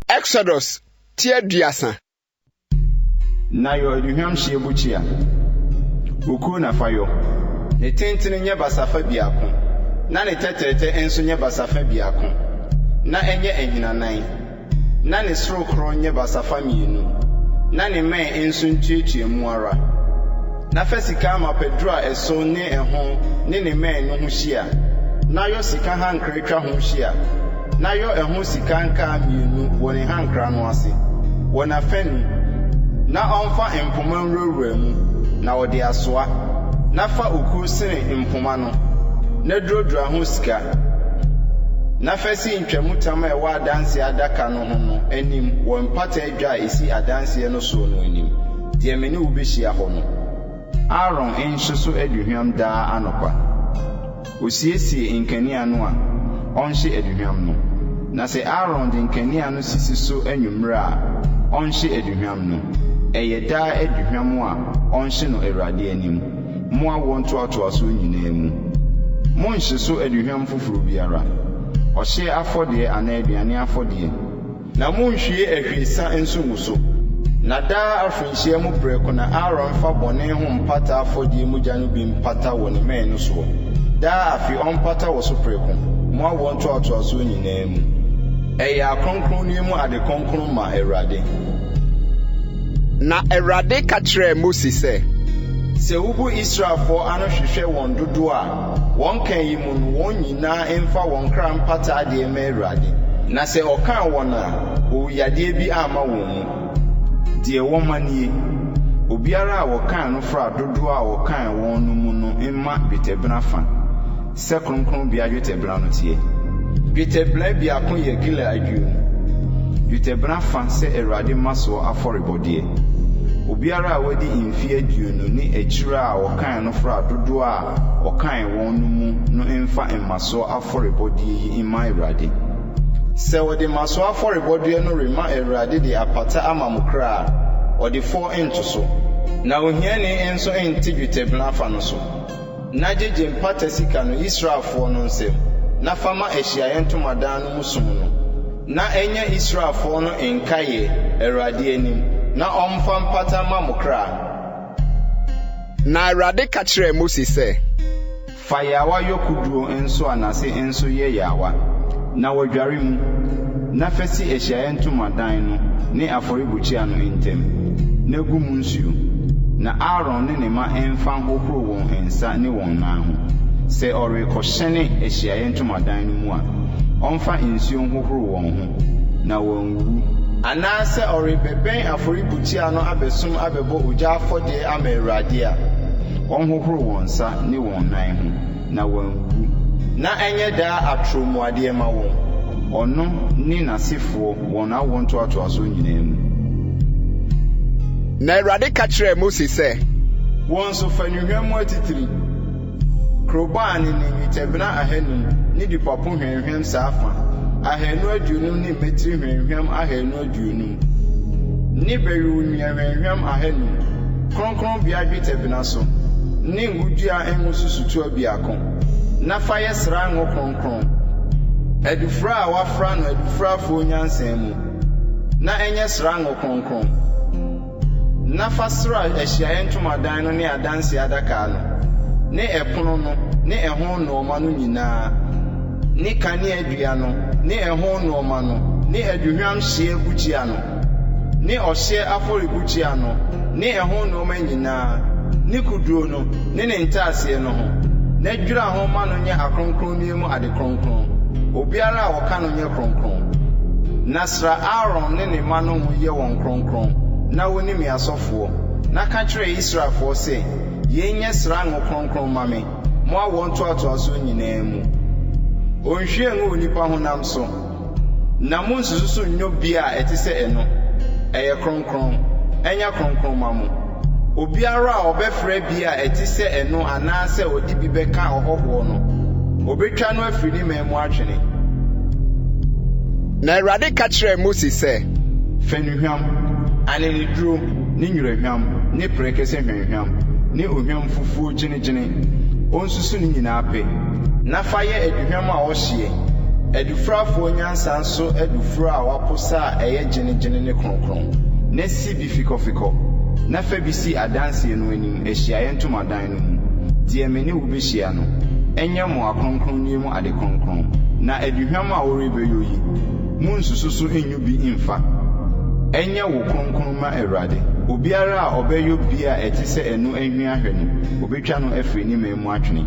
Exodus tier duasa. Na yo aduhwam hye buchia. Oku na fayo. Ne tentene nye basafa biako. Na ne teterete enso nye basafa biako. Na enye ehinanan. Na ne soro kro nye basafa mienu. Na ne men enso ntuetue mu ara. Na fasika ma pedro eso ne ehon ne men no ho hia. Na yo sika hankra twa ho hia. Na yo ehon sika nka mienu wo ne hankra no ase. Wo na fanu na onfa empoma nrowura mu na wo de asoa na fa oku sene empoma no na drodra ho sika na fasi ntwamutama e wa adanse adaka no ho no anim wo mpata adwa esi adanse no so no anim de meni wo behia ho no Aaron enhyeso aduhwam daa anokwa osiesie nkania no a onhye aduhwam no na se Aaron de nkania no sisi so anwumra a onhye aduhwam no eye daa aduhwam a onhye no Awurade anim mo awon toatoaso nyina mu mo nhye so aduhwam foforo biara ohye afode ana aduane afode na mo nhwie ahwesa enso muso na daa afrinhye mu preko na Aaron fa bone ho mpata afode mu gya no bi mpata wo ne men no so daa afi onpata wo so preko mo awon toatoaso nyina mu eye akronkron ni mu ade konkron ma Awurade. Na Awurade ka kyerɛ Moses se wubu Israelfo ano hwehwɛ wɔn dodo a wɔn kan yi mu no wɔn nyinaa emfa wɔn kra mpata ade ma Awurade na se ɔkan wɔn a owuyade bi ama wɔn mu die wɔn manie obiara a wɔkan no fra dodo a wɔkan wɔn no mu no emma bitebra fa se kronkron bia bitebra no tie bitebra bia ko yɛ gila adwum bitebra fa se Awurade maso aforebɔde obiara a wadi mfi aduonu ni akyira a wɔkan no fra dodo a wɔkan wɔn no mu no emfa emmaso aforebɔde yi ima Awurade sɛ wɔde maso aforebɔde no rema Awurade de apata ama mokra wɔde fo ento so na ohiani enso enti dwetebla fa no so na gyegye mpata sika no Israelfo no nsem na fama ahyiaye ntomadan no musom no na enya Israelfo no enkaye Awurade anim na omfa mpata ma mokra. Na Awurade ka kyerɛ Moses fa yawa yokuduo enso anase enso ye yawa na wadware mu na fasi ahyiaye ntomadan no ne afɔrebukyia no ntem na gu mu nsuo na Aaron ne ne ma emfa hohoro wɔn ensa ne wɔn nan ho sɛ ɔrekɔhyɛne ahyiaye ntomadan no mu a ɔmfa nsuo hohoro wɔn ho na wɔnwu anase orebeben aforibuchia no abesom abebo ogya afode ama Awurade a onhohoro wonsa ne won nan ho na wangu na enye da atromuade ma won ono ni nasefo won awon toatoaso nyina mu. Na Awurade ka kyerɛ Moses won so fanuhwam atitiri kroban ne nwitebna ahanum ne dipapo hwenhwem saafa ahenu aduonum ni metri hwenhwem ahenu aduonum ni beru nua hwenhwem ahenu kronkron bia dwetebina so ni ngudua enwususutu abiako na fa yesra ngo kronkron adufra a wafra no adufra fo nyansan mu na enye sra ngo kronkron na fa sra ahyiaye ntomadan no ne adanse adaka no ne epono no ne ehon no ma no nyinaa ni kane adua no ni ehon no ma no ni aduhwam hye buchia no ni ohye aforibuchia no ni ehon no ma nyinaa ni kuduo no ni ne ntaase no ho na dwira ho ma no nya akronkron ni mu ade kronkron obiara a woka no nya kronkron nasra Aaron ne ne ma no ho ye won kronkron na woni mi asofo na ka kyerɛ Israelfo se yenye sra ngo kronkron ma me mo awon toatoaso nyinaa mu onhwie ngo nipa honam so na mo nsususu nnyo bia etise eno eye kronkron enya kronkron ma mo obiara a obefra bia etise eno anase odi bi beka ohoho no obetwa no afiri memu atwene. Na Awurade ka kyerɛ Moses fanuhwam aneniduro ne nwurahwam ne prekese hwenhwam ne ohwam fufuo gyinegyine onsusu ne nyinaa pe na fa ye aduhwam a ohye Edufrafo nyansa nso edufra a waposa eye gyenegyene ne kronkron na si bi fikofiko na fa bi si adanse no anim ehyiaye ntomadan no mu die meni wo behia no enye mo akronkron ni mu ade kronkron na eduhwam a worebeyo yi mu nsususu enyu bi imfa enye wo kronkron ma Awurade obiara a obeyo bi a etise enu enhwe ahwe no obetwa no afri ni memu atwene